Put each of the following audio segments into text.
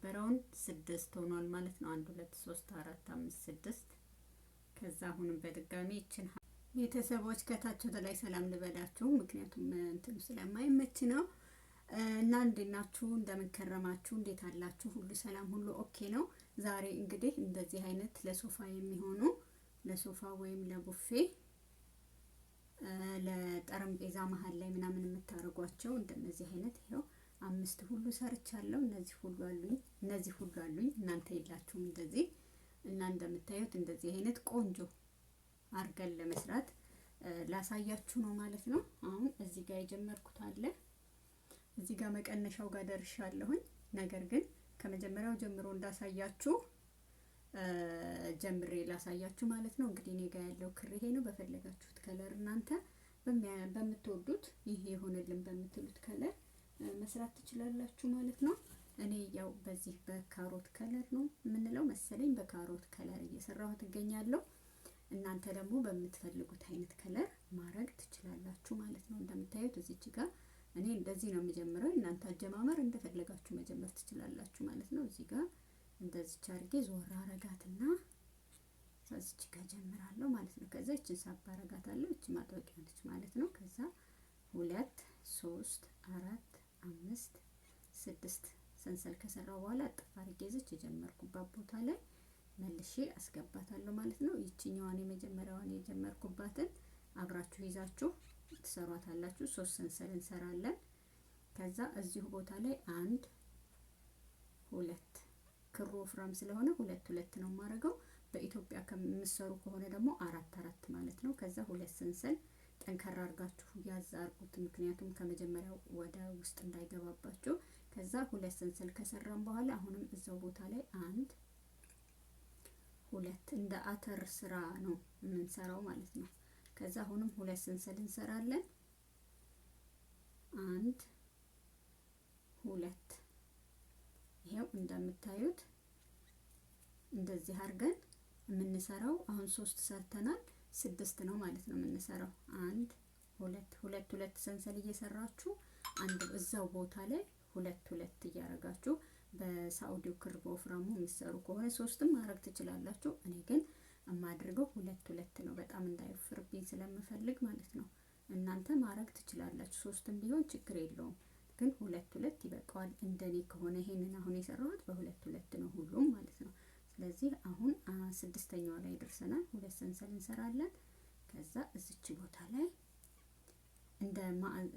የነበረውን 6 ሆኗል ማለት ነው። 1 2 3 4 5 6 ከዛ አሁንም በድጋሚ እቺን ቤተሰቦች ከታች ወደ ላይ ሰላም ልበላችሁ ምክንያቱም እንትን ስለማይመች ነው። እና እንዴት ናችሁ? እንደምን ከረማችሁ? እንዴት አላችሁ? ሁሉ ሰላም፣ ሁሉ ኦኬ ነው። ዛሬ እንግዲህ እንደዚህ አይነት ለሶፋ የሚሆኑ ለሶፋ ወይም ለቡፌ ለጠረጴዛ መሃል ላይ ምናምን የምታረጓቸው እንደነዚህ አይነት ይሄው 5 ሁሉ ሰርቻለሁ። እነዚህ ሁሉ አሉኝ እናንተ የላችሁም እንደዚህ። እና እንደምታዩት እንደዚህ አይነት ቆንጆ አርገን ለመስራት ላሳያችሁ ነው ማለት ነው። አሁን እዚህ ጋር የጀመርኩት አለ እዚህ ጋር መቀነሻው ጋር ደርሻለሁኝ። ነገር ግን ከመጀመሪያው ጀምሮ እንዳሳያችሁ ጀምሬ ላሳያችሁ ማለት ነው። እንግዲህ እኔ ጋር ያለው ክር ይሄ ነው። በፈለጋችሁት ከለር እናንተ በምትወዱት ይሄ ይሆንልን በምትሉት ከለር መስራት ትችላላችሁ ማለት ነው። እኔ ያው በዚህ በካሮት ከለር ነው የምንለው መሰለኝ በካሮት ከለር እየሰራሁት እገኛለሁ። እናንተ ደግሞ በምትፈልጉት አይነት ከለር ማድረግ ትችላላችሁ ማለት ነው። እንደምታዩት እዚች ጋር እኔ እንደዚህ ነው የምጀምረው። እናንተ አጀማመር እንደፈለጋችሁ መጀመር ትችላላችሁ ማለት ነው። እዚህ ጋር እንደዚህ አድርጌ ዞር አረጋትና እዚች ጋር ጀምራለሁ ማለት ነው። ከዛ እቺን ሳብ አረጋታለሁ። እቺ ማጥበቂያ ነች ማለት ነው። ከዛ 2 3 4 5 6 ሰንሰል ከሰራው በኋላ አጥፋ አድርጌ እዚች የጀመርኩባት ቦታ ላይ መልሼ አስገባታለሁ ማለት ነው። ይቺኛዋን የመጀመሪያዋን የጀመርኩባትን አብራችሁ ይዛችሁ ትሰሯታላችሁ። 3 ሰንሰል እንሰራለን። ከዛ እዚሁ ቦታ ላይ 1 2 ክሩ ወፍራም ስለሆነ 2 2 ነው የማደርገው። በኢትዮጵያ ከምትሰሩ ከሆነ ደግሞ 4 4 ማለት ነው። ከዛ 2 ሰንሰል ጠንከራ አድርጋችሁ ያዝ አድርጉት ምክንያቱም ከመጀመሪያው ወደ ውስጥ እንዳይገባባችሁ። ከዛ 2 ሰንሰል ከሰራን በኋላ አሁንም እዛው ቦታ ላይ 1 2 እንደ አተር ስራ ነው የምንሰራው ማለት ነው። ከዛ አሁንም 2 ሰንሰል እንሰራለን። 1 2 ይሄው እንደምታዩት እንደዚህ አድርገን የምንሰራው አሁን 3 ሰርተናል 6 ነው ማለት ነው የምንሰራው። 1 2 2 2 ሰንሰል እየሰራችሁ አንድ እዛው ቦታ ላይ 2 2 እያረጋችሁ በሳውዲው ክር በወፍራሙ የሚሰሩ ከሆነ 3ም ማድረግ ትችላላችሁ። እኔ ግን የማደርገው 2 2 ነው በጣም እንዳይወፍርብኝ ስለምፈልግ ማለት ነው። እናንተ ማድረግ ትችላላችሁ 3ም ቢሆን ችግር የለውም። ግን 2 2 ይበቃዋል። እንደኔ ከሆነ ይሄንን አሁን የሰራሁት በ2 2 ነው ሁሉም ማለት ነው። ስለዚህ አሁን 6ኛው ላይ ደርሰናል። 2 ሰንሰል እንሰራለን። ከዛ እዚች ቦታ ላይ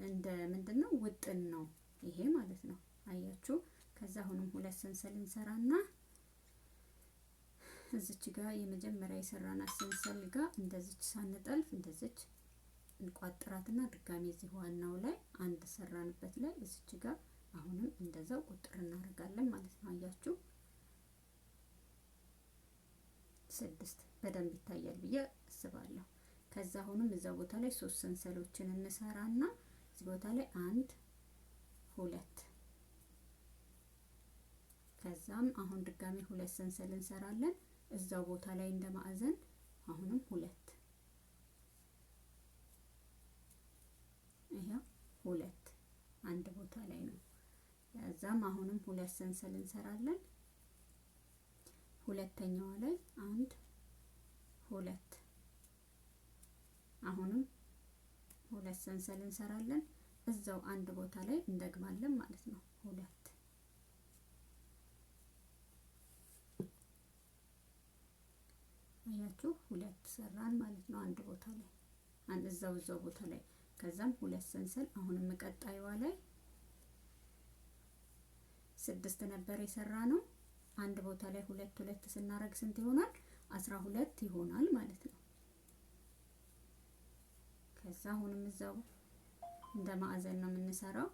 እንደ ምንድነው ውጥን ነው ይሄ ማለት ነው። አያችሁ። ከዛ አሁንም 2 ሰንሰል እንሰራና እዚች ጋር የመጀመሪያ የሰራናት ሰንሰል ጋር እንደዚች ሳንጠልፍ እንደዚች እንቋጥራትና ድጋሜ እዚህ ዋናው ላይ አንድ ሰራንበት ላይ እዚች ጋር አሁንም እንደዛው ቁጥር እናደርጋለን ማለት ነው። አያችሁ 6 በደንብ ይታያል ብዬ አስባለሁ። ከዛ አሁንም እዛው ቦታ ላይ 3 ሰንሰሎችን እንሰራና እዚህ ቦታ ላይ 1 2 ከዛም አሁን ድጋሜ 2 ሰንሰል እንሰራለን እዛው ቦታ ላይ እንደማዕዘን አሁንም 2 ይሄው 2 አንድ ቦታ ላይ ነው። ከዛም አሁንም 2 ሰንሰል እንሰራለን ሁለተኛው ላይ 1 2 አሁንም 2 ሰንሰል እንሰራለን እዛው አንድ ቦታ ላይ እንደግማለን ማለት ነው። 2 አያችሁ 2 ሰራን ማለት ነው አንድ ቦታ ላይ እዛው ቦታ ላይ። ከዛም 2 ሰንሰል አሁንም ቀጣይዋ ላይ 6 ነበር የሰራነው አንድ ቦታ ላይ 2 2 ስናረግ ስንት ይሆናል? 12 ይሆናል ማለት ነው። ከዛ አሁንም እዛው እንደ ማዕዘን ነው የምንሰራው።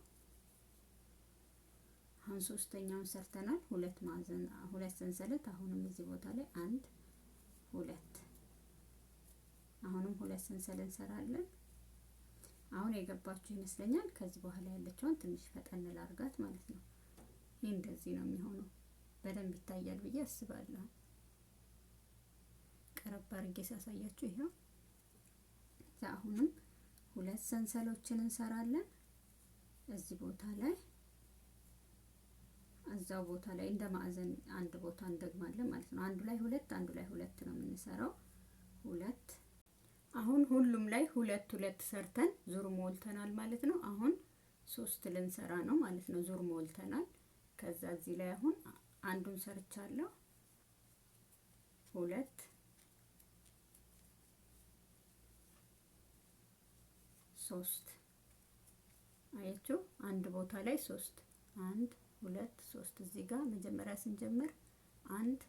አሁን 3ኛውን ሰርተናል 2 ማዕዘን 2 ሰንሰለት አሁንም እዚህ ቦታ ላይ 1 2 አሁንም 2 ሰንሰል እንሰራለን። አሁን የገባችሁ ይመስለኛል። ከዚህ በኋላ ያለችውን ትንሽ ፈጠን ላርጋት ማለት ነው። ይሄ እንደዚህ ነው የሚሆነው። በደንብ ይታያል ብዬ አስባለሁ። ቀረብ አድርጌ ሳሳያችሁ ይሄው አሁንም 2 ሰንሰሎችን እንሰራለን እዚህ ቦታ ላይ እዛው ቦታ ላይ እንደ ማዕዘን አንድ ቦታ እንደግማለን ማለት ነው። አንዱ ላይ ሁለት አንዱ ላይ ሁለት ነው የምንሰራው። ሁለት አሁን ሁሉም ላይ ሁለት ሁለት ሰርተን ዙር ሞልተናል ማለት ነው። አሁን ሶስት ልንሰራ ነው ማለት ነው። ዙር ሞልተናል። ከዛ እዚህ ላይ አሁን አንዱን ሰርቻለሁ። ሁለት ሶስት አያችሁ፣ አንድ ቦታ ላይ ሶስት አንድ ሁለት ሶስት እዚህ ጋር መጀመሪያ ስንጀምር አንድ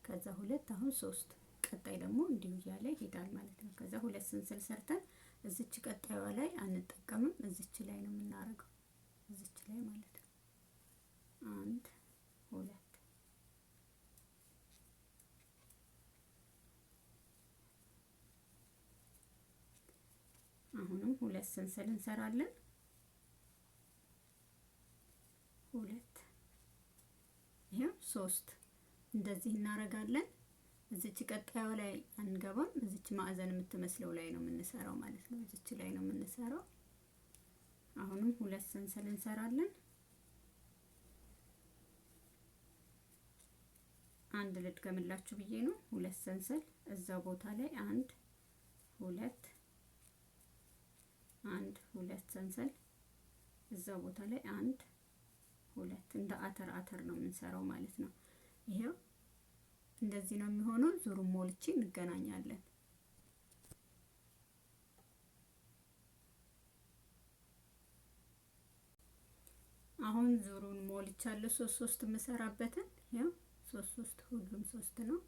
ከዛ ሁለት አሁን ሶስት ቀጣይ ደግሞ እንዲሁ እያለ ይሄዳል ማለት ነው። ከዛ ሁለት ስንስል ሰርተን እዚች ቀጣይዋ ላይ አንጠቀምም፣ እዚች ላይ ነው የምናደርገው። እዚች ላይ ማለት ነው። አንድ ሁለት አሁንም ሁለት ስንስል እንሰራለን። ሁለት ይሄው ሶስት እንደዚህ እናደርጋለን። እዚች ቀጣዩ ላይ አንገባም። እዚች ማዕዘን የምትመስለው ላይ ነው የምንሰራው ማለት ነው። እዚች ላይ ነው የምንሰራው። አሁንም ሁለት ሰንሰል እንሰራለን። አንድ ልድገምላችሁ ብዬ ነው። ሁለት ሰንሰል እዛው ቦታ ላይ አንድ ሁለት አንድ ሁለት ሰንሰል እዛው ቦታ ላይ አንድ ሁለት እንደ አተር አተር ነው የምንሰራው ማለት ነው። ይሄው እንደዚህ ነው የሚሆነው። ዙሩን ሞልቼ እንገናኛለን። አሁን ዙሩን ሞልቻለሁ። ሶስት ሶስት የምሰራበትን ያው ሶስት ሶስት ሁሉም ሶስት ነው።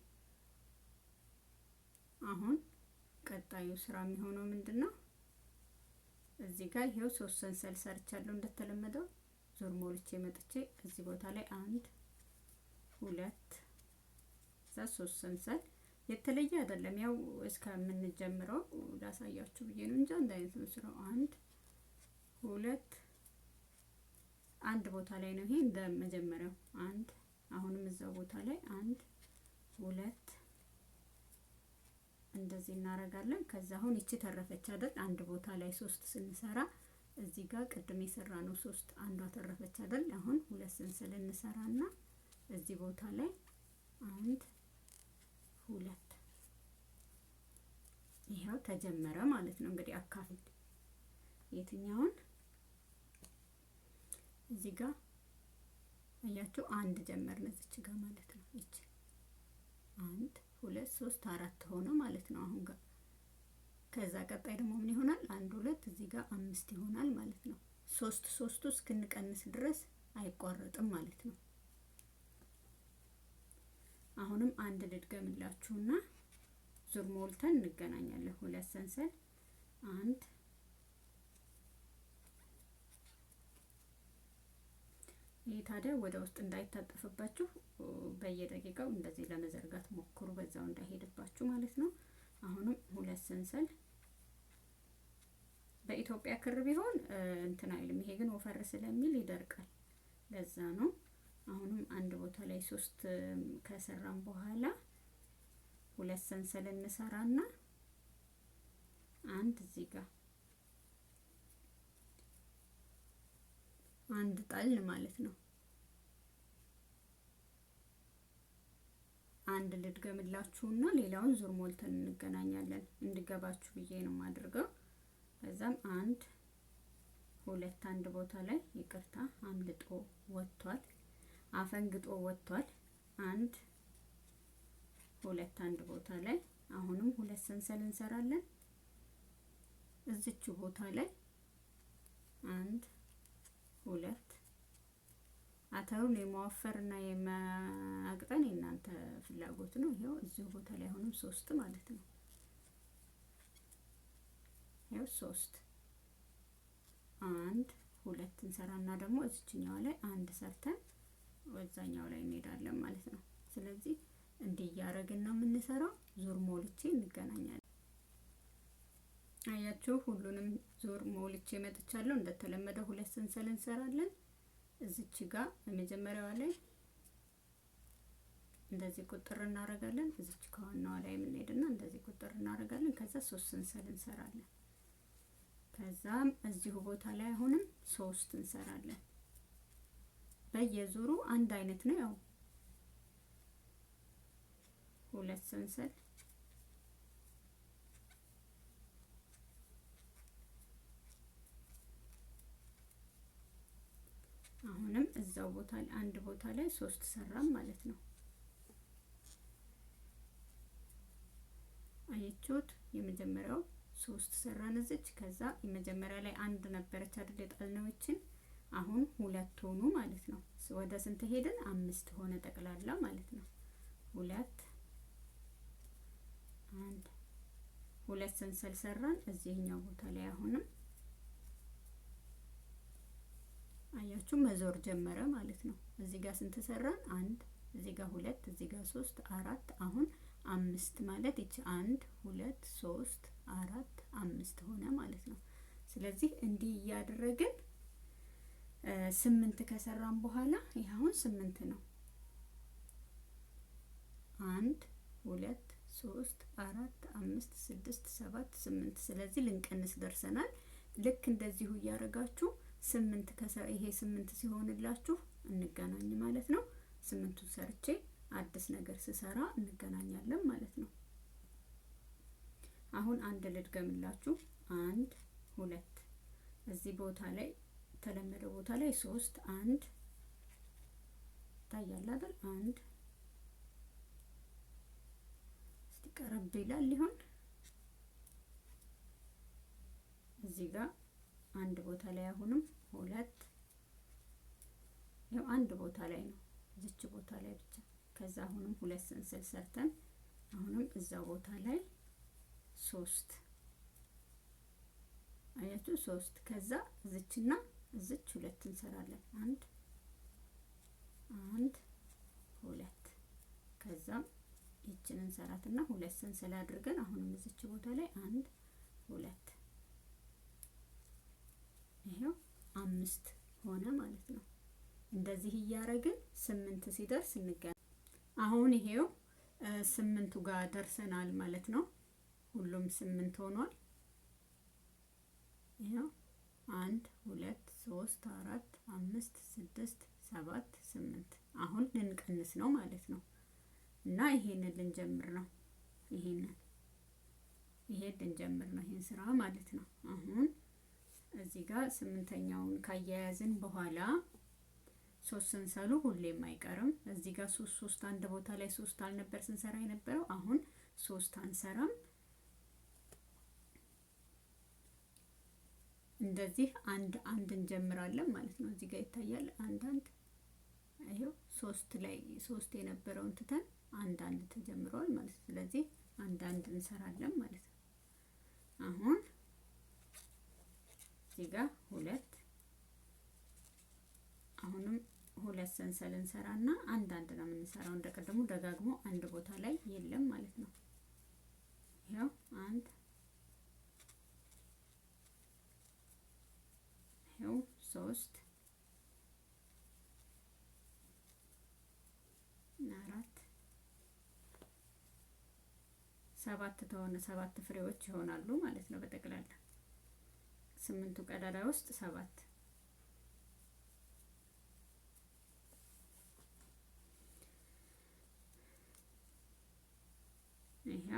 አሁን ቀጣዩ ስራ የሚሆነው ምንድነው? እዚህ ጋር ይሄው ሶስት ሰንሰል ሰርቻለሁ እንደተለመደው። ዙር ሞልቼ መጥቼ እዚህ ቦታ ላይ አንድ ሁለት እዛ ሶስት ሰንሰል የተለየ አይደለም። ያው እስከምንጀምረው ላሳያችሁ ብዬ ነው እንጂ አንድ አይነት ነው ስራው። አንድ ሁለት አንድ ቦታ ላይ ነው ይሄ እንደ መጀመሪያው አንድ። አሁንም እዛው ቦታ ላይ አንድ ሁለት እንደዚህ እናረጋለን። ከዛ አሁን እቺ ተረፈች አይደል? አንድ ቦታ ላይ ሶስት ስንሰራ እዚህ ጋር ቅድም የሰራነው ሶስት አንዷ ተረፈች አይደል? አሁን ሁለት ስንስል እንሰራና እዚህ ቦታ ላይ አንድ ሁለት ይሄው ተጀመረ ማለት ነው። እንግዲህ አካፍል የትኛውን እዚህ ጋር አያችሁ፣ አንድ ጀመርን እዚች ጋር ማለት ነው። እቺ አንድ ሁለት ሶስት አራት ሆነ ማለት ነው አሁን ጋር። ከዛ ቀጣይ ደግሞ ምን ይሆናል? አንድ ሁለት እዚህ ጋር አምስት ይሆናል ማለት ነው። ሶስት ሶስቱ እስክንቀንስ ድረስ አይቋረጥም ማለት ነው። አሁንም አንድ ልድገምላችሁና ዙር ሞልተን እንገናኛለን። ሁለት ሰንሰል አንድ ይሄ ታዲያ ወደ ውስጥ እንዳይታጠፍባችሁ በየደቂቃው እንደዚህ ለመዘርጋት ሞክሩ፣ በዛው እንዳይሄድባችሁ ማለት ነው። አሁንም ሁለት ሰንሰል በኢትዮጵያ ክር ቢሆን እንትን አይልም። ይሄ ግን ወፈር ስለሚል ይደርቃል፣ ለዛ ነው። አሁንም አንድ ቦታ ላይ ሶስት ከሰራን በኋላ ሁለት ሰንሰል እንሰራና አንድ እዚህ ጋር አንድ ጣል ማለት ነው። አንድ ልድገምላችሁና ሌላውን ዙር ሞልተን እንገናኛለን። እንድገባችሁ ብዬ ነው የማደርገው። ከዛም አንድ ሁለት አንድ ቦታ ላይ ይቅርታ አምልጦ ወጥቷል፣ አፈንግጦ ወጥቷል። አንድ ሁለት አንድ ቦታ ላይ አሁንም ሁለት ሰንሰል እንሰራለን። እዚች ቦታ ላይ አንድ ሁለት አተሩን የማወፈር እና የማቅጠን የእናንተ ፍላጎት ነው። ይሄው እዚህ ቦታ ላይ አሁንም ሶስት ማለት ነው። ይሄው ሶስት አንድ ሁለት እንሰራና ደግሞ እዚችኛው ላይ አንድ ሰርተን ወዛኛው ላይ እንሄዳለን ማለት ነው። ስለዚህ እንዲህ እያደረግን ነው የምንሰራው። ዙር ሞልቼ እንገናኛለን። አያችሁ፣ ሁሉንም ዙር ሞልቼ መጥቻለሁ። እንደተለመደው ሁለት ሰንሰል እንሰራለን። እዚች ጋር በመጀመሪያዋ ላይ እንደዚህ ቁጥር እናደርጋለን። እዚች ከዋናዋ ላይ የምንሄድና እንደዚህ ቁጥር እናደርጋለን። ከዛ ሶስት ሰንሰል እንሰራለን። ከዛም እዚሁ ቦታ ላይ አሁንም ሶስት እንሰራለን። በየዙሩ አንድ አይነት ነው። ያው ሁለት ሰንሰል አሁንም እዛው ቦታ ላይ አንድ ቦታ ላይ 3 ሰራን ማለት ነው። አያችሁት? የመጀመሪያው 3 ሰራን እዚች። ከዛ የመጀመሪያ ላይ አንድ ነበረች አይደል የጣልነውችን፣ አሁን 2 ሆኑ ማለት ነው። ወደ ስንት ሄድን? 5 ሆነ ጠቅላላ ማለት ነው። 2 1 2 ሰንሰል ሰራን እዚህኛው ቦታ ላይ። አሁንም አያችሁ መዞር ጀመረ ማለት ነው። እዚህ ጋር ስንት ሰራን? 1 እዚህ ጋር 2 እዚህ ጋር 3 4 አሁን 5 ማለት ይቺ 1 2 3 4 5 ሆነ ማለት ነው። ስለዚህ እንዲህ እያደረግን 8 ከሰራን በኋላ ይሄ አሁን 8 ነው። 1 2 3 4 5 6 7 8 ስለዚህ ልንቀንስ ደርሰናል። ልክ እንደዚሁ እያደረጋችሁ 8 ከሰራ ይሄ 8 ሲሆንላችሁ እንገናኝ ማለት ነው። 8ቱን ሰርቼ አዲስ ነገር ስሰራ እንገናኛለን ማለት ነው። አሁን አንድ ልድገምላችሁ። 1 2 እዚህ ቦታ ላይ ተለመደ ቦታ ላይ 3 1 ታያለ አይደል? 1 እስቲ ቀረብ ይላል ሊሆን እዚህ ጋር አንድ ቦታ ላይ አሁንም 2 ያው አንድ ቦታ ላይ ነው እዚች ቦታ ላይ ብቻ። ከዛ አሁንም 2 ሰንሰል ሰርተን አሁንም እዛው ቦታ ላይ 3 አያችሁ 3 ከዛ እዚችና እዚች 2 እንሰራለን። 1 1 2 ከዛም ይችን እንሰራትና 2 ሰንሰል አድርገን አሁንም እዚች ቦታ ላይ 1 2 ይሄው 5 ሆነ ማለት ነው። እንደዚህ እያረግን 8 ሲደርስ እንገናኝ። አሁን ይሄው 8ቱ ጋር ደርሰናል ማለት ነው። ሁሉም 8 ሆኗል። ይሄው 1 2 3 4 5 6 7 8 አሁን ልንቀንስ ነው ማለት ነው። እና ይሄንን ልንጀምር ነው። ይሄን ልንጀምር ነው ይሄን ስራ ማለት ነው። አሁን እዚህ ጋር 8ኛውን ካያያዝን በኋላ 3 ሰንሰሉ ሁሌም አይቀርም። እዚህ ጋር 3 አንድ ቦታ ላይ 3 አልነበር ስንሰራ የነበረው። አሁን 3 አንሰራም። እንደዚህ አንድ እንጀምራለን ማለት ነው። እዚህ ጋር ይታያል አንድ ይሄው 3 ላይ 3 የነበረውን ትተን አንድ ተጀምሯል ማለት ነው። ስለዚህ አንድ እንሰራለን ማለት ነው። አሁን እዚህ ጋር 2 አሁንም 2 ሰንሰል እንሰራና አንድ ነው የምንሰራው። እንደቀደሙ ደጋግሞ አንድ ቦታ ላይ የለም ማለት ነው። ይሄው 1 ይሄው 3 4 7 ተሆነ 7 ፍሬዎች ይሆናሉ ማለት ነው። በጠቅላላ 8ቱ ቀዳዳ ውስጥ 7 ይሄ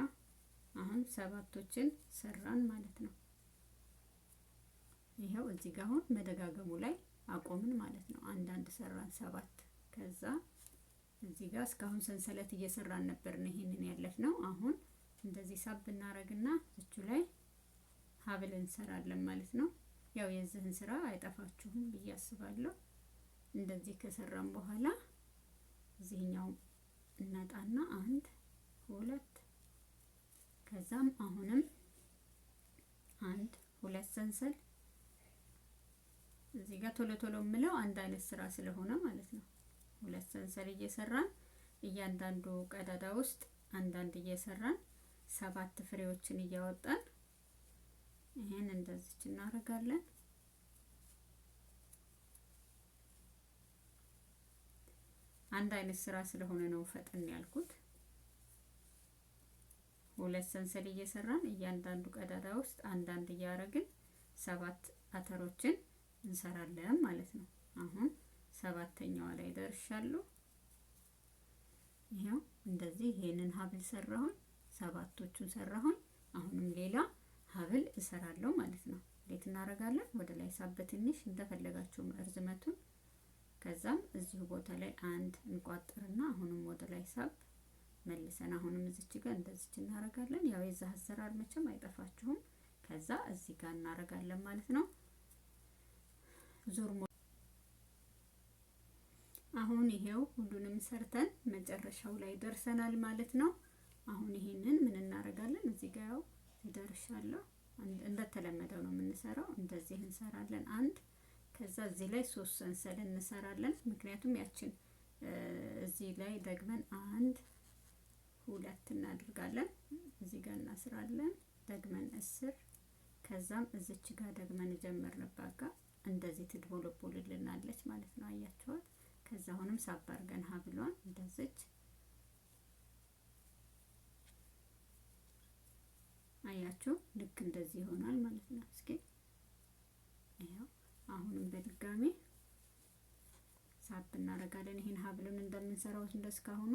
አሁን 7ቶችን ሰራን ማለት ነው። ይሄው እዚህ ጋር አሁን መደጋገሙ ላይ አቆምን ማለት ነው። አንድ ሰራን 7 ከዛ እዚህ ጋር እስካሁን ሰንሰለት እየሰራን ነበርና ይሄንን ያለፍነው። አሁን እንደዚህ ሳብ እናረግና እቹ ላይ ሀብል እንሰራለን ማለት ነው። ያው የዚህን ስራ አይጠፋችሁም ብዬ አስባለሁ። እንደዚህ ከሰራን በኋላ እዚህኛው እናጣና 1 2 ከዛም አሁንም 1 2 ሰንሰል እዚህ ጋር ቶሎ ምለው አንድ አይነት ስራ ስለሆነ ማለት ነው። 2 ሰንሰል እየሰራን እያንዳንዱ ቀዳዳ ውስጥ አንድ እየሰራን 7 ፍሬዎችን እያወጣን ይሄን እንደዚህ እናደርጋለን። አንድ አይነት ስራ ስለሆነ ነው ፈጠን ያልኩት። 2 ሰንሰል እየሰራን እያንዳንዱ ቀዳዳ ውስጥ አንድ እያደረግን 7 አተሮችን እንሰራለን ማለት ነው። አሁን 7ኛዋ ላይ ደርሻለሁ። ይሄው እንደዚህ ይሄንን ሀብል ሰራሁኝ፣ 7ቶቹን ሰራሁኝ። አሁንም ሌላ ሀብል እሰራለሁ ማለት ነው። እንዴት እናደርጋለን? ወደ ላይ ሳብ ትንሽ እንደፈለጋችሁ እርዝመቱን። ከዛም እዚሁ ቦታ ላይ አንድ እንቋጥርና አሁንም ወደ ላይ ሳብ መልሰን አሁንም እዚች ጋር እንደዚች እናደርጋለን። ያው የዛ አሰራር መቼም አይጠፋችሁም። ከዛ እዚህ ጋር እናደርጋለን ማለት ነው። ዙር አሁን ይሄው ሁሉንም ሰርተን መጨረሻው ላይ ደርሰናል ማለት ነው። አሁን ይሄንን ምን እናደርጋለን? እዚህ ጋር ያው ደርሻለሁ። እንደተለመደው ነው የምንሰራው። እንደዚህ እንሰራለን አንድ። ከዛ እዚህ ላይ 3 ሰንሰል እንሰራለን። ምክንያቱም ያችን እዚህ ላይ ደግመን 1 2 እናደርጋለን። እዚህ ጋር እናስራለን ደግመን 10። ከዛም እዚች ጋር ደግመን ጀመርንባት ጋር እንደዚህ ትድቦለቦልልናለች ማለት ነው። አያችኋት? ከዛ አሁንም ሳብ አድርገን ሀብሏን እንደዚች አያችሁ፣ ልክ እንደዚህ ይሆናል ማለት ነው። እስኪ ይሄው አሁንም በድጋሚ ሳብ እናደርጋለን። ይሄን ሀብሉን እንደምንሰራው እንደስካሁኑ።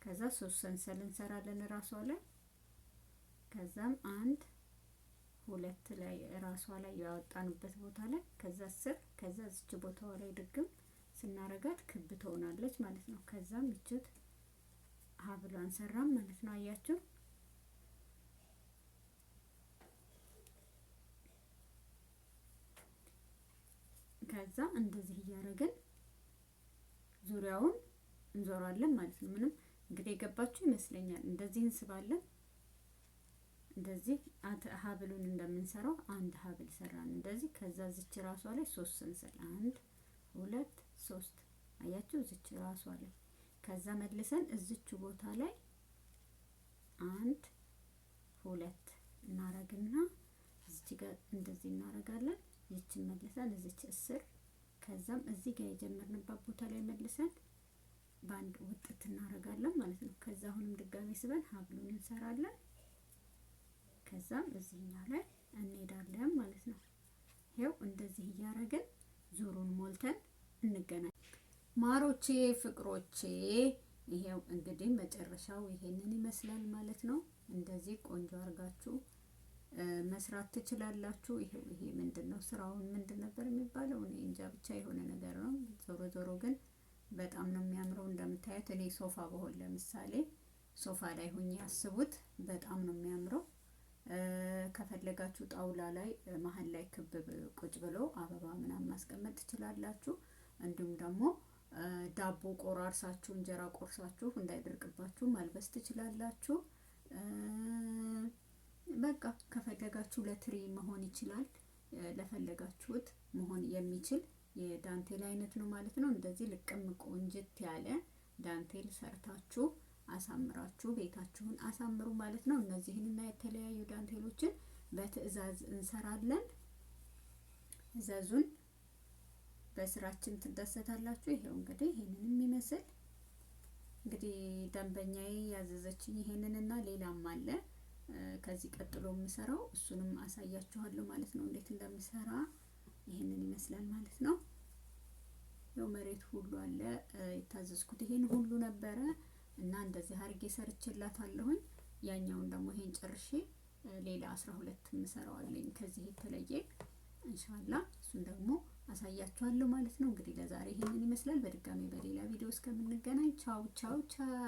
ከዛ 3 ሰንሰል እንሰራለን ራሷ ላይ። ከዛም 1 2 ላይ ራሷ ላይ ያወጣንበት ቦታ ላይ ከዛ 10 ከዛ እዚች ቦታዋ ላይ ድግም ስናረጋት ክብ ትሆናለች ማለት ነው። ከዛም እችት ሀብሏን ሰራም ማለት ነው። አያችሁ? ከዛ እንደዚህ እያደረግን ዙሪያውን እንዞራለን ማለት ነው። ምንም እንግዲህ የገባችሁ ይመስለኛል። እንደዚህ እንስባለን። እንደዚህ ሀብሉን እንደምንሰራው አንድ ሀብል ሰራን እንደዚህ። ከዛ እዚች ራሷ ላይ 3 ሰንሰል 1 2 3 አያችሁ፣ እዚች ራሷ ላይ። ከዛ መልሰን እዚች ቦታ ላይ 1 2 እናረግና እዚች ጋር እንደዚህ እናረጋለን። ይችን መልሰን እዚች 10። ከዛም እዚህ ጋር የጀመርንባት ቦታ ላይ መልሰን ባንድ ውጥት እናረጋለን ማለት ነው። ከዛ አሁንም ድጋሚ ስበን ሀብሉን እንሰራለን። ከዛም እዚህኛው ላይ እንሄዳለን ማለት ነው። ይሄው እንደዚህ እያረግን ዙሩን ሞልተን እንገናኝ። ማሮቼ ፍቅሮቼ፣ ይሄው እንግዲህ መጨረሻው ይሄንን ይመስላል ማለት ነው። እንደዚህ ቆንጆ አርጋችሁ መስራት ትችላላችሁ። ይሄ ምንድነው ስራውን ምንድን ነበር የሚባለው? እኔ እንጃ ብቻ የሆነ ነገር ነው። ዞሮ ዞሮ ግን በጣም ነው የሚያምረው። እንደምታዩት እኔ ሶፋ በሆን ለምሳሌ ሶፋ ላይ ሆኜ ያስቡት፣ በጣም ነው የሚያምረው። ከፈለጋችሁ ጣውላ ላይ መሀል ላይ ክብ ቁጭ ብሎ አበባ ምናምን ማስቀመጥ ትችላላችሁ። እንዲሁም ደግሞ ዳቦ ቆራርሳችሁ እንጀራ ቆርሳችሁ እንዳይደርቅባችሁ ማልበስ ትችላላችሁ። በቃ ከፈለጋችሁ ለትሪ መሆን ይችላል። ለፈለጋችሁት መሆን የሚችል የዳንቴል አይነት ነው ማለት ነው። እንደዚህ ልቅም ቆንጅት ያለ ዳንቴል ሰርታችሁ አሳምራችሁ ቤታችሁን አሳምሩ ማለት ነው። እነዚህንና የተለያዩ ዳንቴሎችን በትዕዛዝ እንሰራለን። እዘዙን፣ በስራችን ትደሰታላችሁ። ይሄው እንግዲህ ይሄንን የሚመስል እንግዲህ ደንበኛዬ ያዘዘችኝ ይሄንንና ሌላም አለ። ከዚህ ቀጥሎ የምሰራው እሱንም አሳያችኋለሁ ማለት ነው። እንዴት እንደምሰራ ይሄንን ይመስላል ማለት ነው። ያው መሬት ሁሉ አለ። የታዘዝኩት ይሄን ሁሉ ነበረ እና እንደዚህ አርጌ ሰርችላታለሁኝ። ያኛውን ደግሞ ይሄን ጨርሼ ሌላ 12 ምሰራዋለኝ ከዚህ የተለየ ኢንሻአላህ። እሱን ደግሞ አሳያችኋለሁ ማለት ነው። እንግዲህ ለዛሬ ይሄንን ይመስላል። በድጋሚ በሌላ ቪዲዮ እስከምንገናኝ ቻው ቻው ቻው።